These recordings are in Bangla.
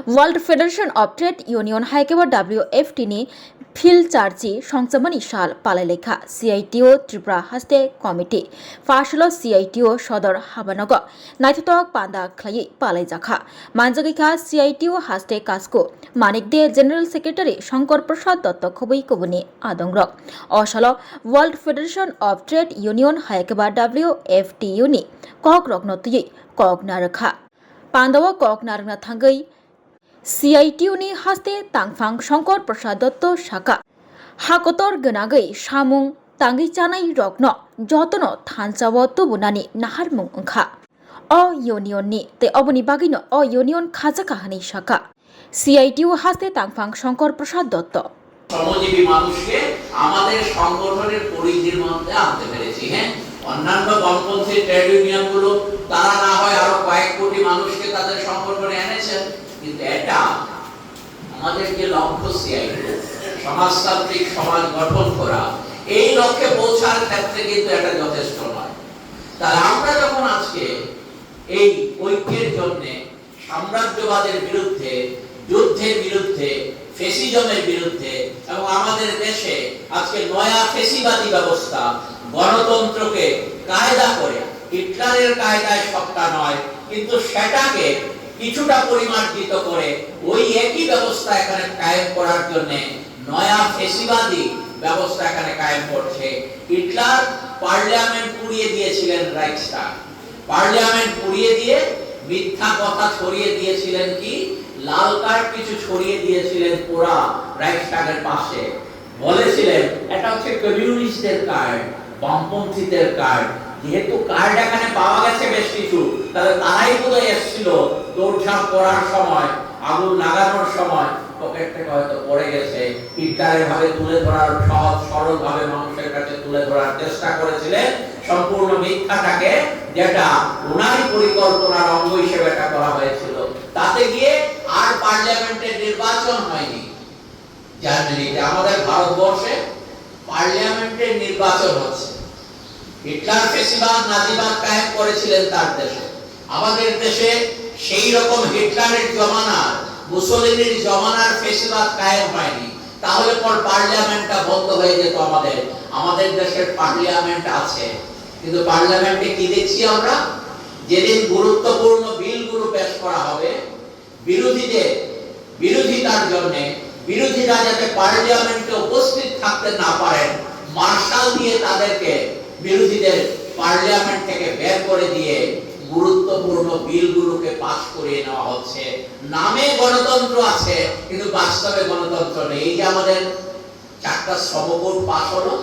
World Federation of Trade Union हाइकेबा WFT नि फिल चार्जी संचमनी साल पालालेखा CITO त्रिपुरा हास्ते कमिटी फाशल CITO सदर हाबानग नाइथटक पांदा खलाई पालाइजाखा मानजगिखा CITO हास्ते कास्को मानिक दे जनरल सेक्रेटारी शंकर प्रसाद दत्त खबई कबुनी आदंग्रक असल World Federation of Trade Union हाइकेबा WFTU नि कक रगनतुई कक नारखा पांदाव कक नारना थांगै CITU नि हास्ते तांगफां शंकर प्रसाद दत्त शाखा हाकतर गनागै सामुं तांगै जानाय रग्न जतन थानसाव तुबुनानि नाहारमुं ओंखा अ यूनियन नि ते अबनि बागिनो अ यूनियन खाजा काहानि शाखा CITU हास्ते तांगफां शंकर प्रसाद दत्त শ্রমজীবী মানুষকে আমাদের সংগঠনের পরিধির মধ্যে আনতে পেরেছি। হ্যাঁ, অন্যান্য বামপন্থী ট্রেড ইউনিয়নগুলো তারা না হয় আরো কয়েক কোটি মানুষকে তাদের সংগঠনে এনেছেন, কিন্তু এটা আমাদের যে লক্ষ্য CITO সমাজতান্ত্রিক সমাজ গঠন করা, এই লক্ষ্যে পৌঁছার ক্ষেত্রে কিন্তু এটা যথেষ্ট নয়। তাহলে আমরা যখন আজকে এই ঐক্যের জন্য সাম্রাজ্যবাদের বিরুদ্ধে, যুদ্ধের বিরুদ্ধে, ফেসিজমের বিরুদ্ধে এবং আমাদের দেশে আজকে নয়া ফেসিবাদী ব্যবস্থা গণতন্ত্রকে কায়দা করে, হিটলারের কায়দায় সবটা নয় কিন্তু সেটাকে কিছুটা পরিমার্জিত করে ওই একই ব্যবস্থা এখানে কায়েম করার জন্য নয়া ফেসিবাদী ব্যবস্থা এখানে কায়েম করছে। হিটলার পার্লামেন্ট পুড়িয়ে দিয়েছিলেন, রাইখস্টাগ পার্লামেন্ট পুড়িয়ে দিয়ে মিথ্যা কথা ছড়িয়ে দিয়েছিলেন, কি লাল কার্ড কিছু ছড়িয়ে দিয়েছিলেন পুরা রাইখস্টাগের পাশে, বলেছিলেন এটা হচ্ছে কমিউনিস্টদের কার্ড, বামপন্থীদের কার্ড। যেহেতু কার্ড এখানে পাওয়া গেছে বেশ কিছু, তাহলে তারাই বোধহয় এসেছিল দৌড়ঝাঁপ করার সময়, আগুন লাগানোর সময় পকেট থেকে হয়তো পড়ে গেছে। হিটলারের ভাবে তুলে ধরার, সহজ সরল ভাবে মানুষের কাছে তুলে ধরার চেষ্টা করেছিলেন সম্পূর্ণ মিথ্যাটাকে, যেটা ওনারই পরিকল্পনার অঙ্গ হিসেবে এটা করা হয়েছিল। তাতে গিয়ে আর পার্লামেন্টের নির্বাচন হয়নি। জার্মানিতে, আমাদের ভারতবর্ষে পার্লামেন্টের নির্বাচন হচ্ছে। হিটলার ফেসিবাদ নাজিবাদ কায়েম করেছিলেন তার দেশে, আমাদের দেশে সেই রকম হিটলারের জমানার, মুসলিনের জমানার ফেসিবাদ কায়েম হয়নি। তাহলে পর পার্লামেন্টটা বন্ধ হয়ে যেত। আমাদের দেশের পার্লামেন্ট আছে, কিন্তু পার্লামেন্টে কি দেখছি আমরা? যেদিন গুরুত্বপূর্ণ বিলগুলো পেশ করা হবে, বিরোধিতার জন্য বিরোধীরা যাতে পার্লামেন্টে উপস্থিত থাকতে না পারেন, মার্শাল দিয়ে তাদেরকে, বিরোধীদের পার্লামেন্ট থেকে বের করে দিয়ে গুরুত্বপূর্ণ বিলগুলোকে পাস করিয়ে নেওয়া হচ্ছে। নামে গণতন্ত্র আছে কিন্তু বাস্তবে গণতন্ত্র নেই। এই যে আমাদের 4টা শ্রমকোড পাস হলো,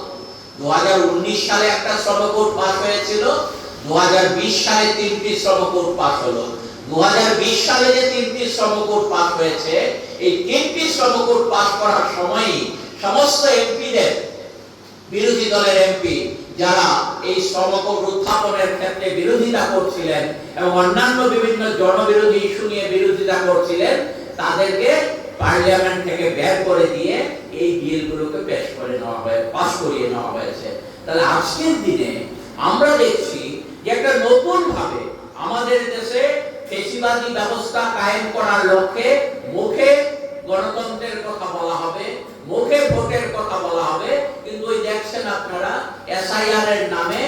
2019 সালে একটা শ্রমকোড পাস হয়েছিল, 2020 সালে 3টি শ্রমকোড পাস হলো। 2020 সালে যে 3টি শ্রমকোড পাস হয়েছে, এই 3টি শ্রমকোড পাস করার সময়ই সমস্ত এমপিদের, বিরোধী দলের এমপি যারা এই শ্রমকোড উত্থাপনের ক্ষেত্রে বিরোধিতা করছিলেন এবং অন্যান্য বিভিন্ন জনবিরোধী ইস্যু নিয়ে বিরোধিতা করছিলেন, তাদেরকে পার্লামেন্ট থেকে বের করে দিয়ে এই বিলগুলোকে পেশ করে নেওয়া হয়, পাস করিয়ে নেওয়া হয়েছে। তাহলে আজকের দিনে আমরা দেখছি যে একটা নতুন ভাবে আমাদের দেশে ফেসিবাদী ব্যবস্থা কায়েম করার লক্ষ্যে মুখে গণতন্ত্রের কথা বলা হবে, মুখে ভোটের কথা বলা হবে, কিন্তু ওই দেখছেন আপনারা SIR এর নামে,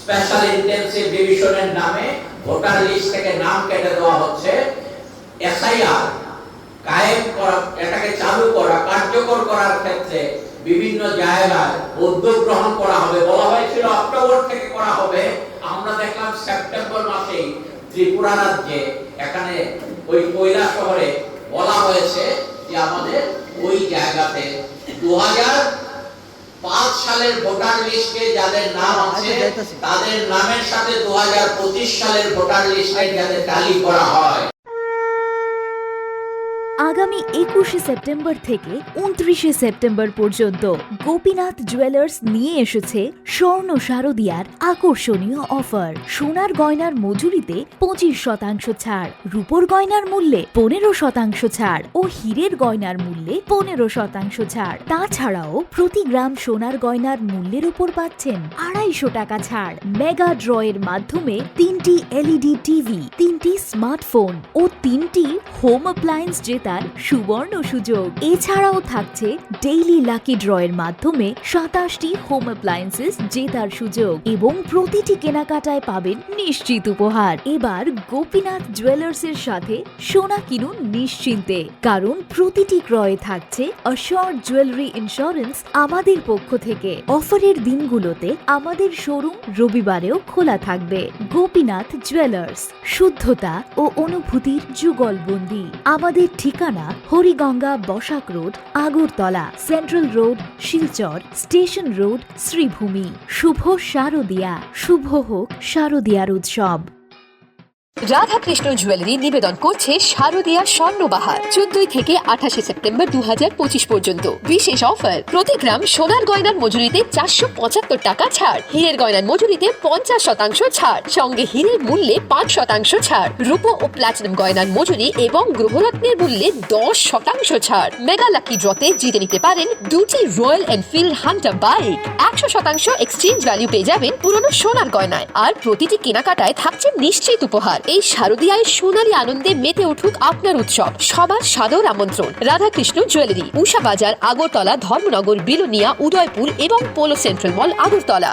স্পেশাল ইন্টেনসিভ ডিভিশনের নামে ভোটার লিস্ট থেকে নাম কেটে দেওয়া হচ্ছে। SIR কায়েম করা, এটাকে চালু করা, কার্যকর করার ক্ষেত্রে বিভিন্ন জায়গায় উদ্যোগ গ্রহণ করা হবে। বলা হয়েছিল অক্টোবর থেকে করা হবে, আমরা দেখলাম সেপ্টেম্বর মাসেই ত্রিপুরা রাজ্যে এখানে ওই কৈলা শহরে বলা হয়েছে যে আমাদের ওই জায়গাতে 2005 সালের ভোটার লিস্টে যাদের নাম আছে তাদের নামের সাথে 2025 সালের ভোটার লিস্টে যাদের টালি করা হয়। আগামী 21শে সেপ্টেম্বর থেকে 29শে সেপ্টেম্বর পর্যন্ত গোপীনাথ জুয়েলার্স নিয়ে এসেছে স্বর্ণ শারদিয়ার আকর্ষণীয় অফার। সোনার গয়নার মজুরিতে 25% ছাড়, রূপোর গয়নার মূল্যে 15% ছাড় ও হীরের গয়নার মূল্যে 15% ছাড়। তাছাড়াও প্রতি গ্রাম সোনার গয়নার মূল্যের উপর পাচ্ছেন 250 টাকা ছাড়। মেগা ড্রয়ের মাধ্যমে 3টি এলইডি টিভি, 3টি স্মার্টফোন ও 3টি হোম অ্যাপ্লায়েন্স জেতার সুবর্ণ সুযোগ। এছাড়াও থাকছে ডেইলি লাকি ড্রয়ের মাধ্যমে 27টি হোম অ্যাপ্লায়েন্সেস জেতার সুযোগ এবং প্রতিটি কেনাকাটায় পাবেন নিশ্চিত উপহার। এবার গোপীনাথ জুয়েলার্সের সাথে সোনা কিনুন নিশ্চিন্তে, কারণ প্রতিটি ক্রয়ে থাকছে অ্যাশিওরড জুয়েলারি ইন্স্যুরেন্স আমাদের পক্ষ থেকে। অফারের দিনগুলোতে আমাদের শোরুম রবিবারেও খোলা থাকবে। গোপীনাথ জুয়েলার্স, শুদ্ধতা ও অনুভূতির যুগলবন্দি। আমাদের ঠিকানা Hariganga Basak Road, Agartala, Central Road, Silchar, Station Road, Sribhumi. শুভ শারদিয়া, শুভ হোক শারদিয়ার উৎসব। রাধাকৃষ্ণ জুয়েলারি নিবেদন করছে শারদিয়া স্বর্ণবাহার 14 থেকে 28 সেপ্টেম্বর 2025 পর্যন্ত। বিশেষ অফার, প্রতি গ্রাম সোনার গয়নার মজুরিতে 475 টাকা ছাড়, হীরের গয়নার মজুরিতে 50% ছাড়, সঙ্গে হীরের মূল্যে 5% ছাড়, রূপো ও প্লাটিনাম গয়নার মজুরি এবং গ্রহরত্নের মূল্যে 10% ছাড়। মেগা লাকি ড্রতে জিতে নিতে পারেন 2টি royal Enfield Hunter bike. 100% exchange value পেয়ে যাবেন পুরনো সোনার গয়নায়, আর প্রতিটি কেনাকাটায় থাকছে নিশ্চিত উপহার। এই শারদিয়ায় সোনালী আনন্দে মেতে উঠুক আপনার উৎসব। সবার সাদর আমন্ত্রণ। রাধাকৃষ্ণ জুয়েলারি, উষা বাজার, আগরতলা, ধর্মনগর, বিলোনিয়া, উদয়পুর এবং পোলো সেন্ট্রাল মল, আগরতলা।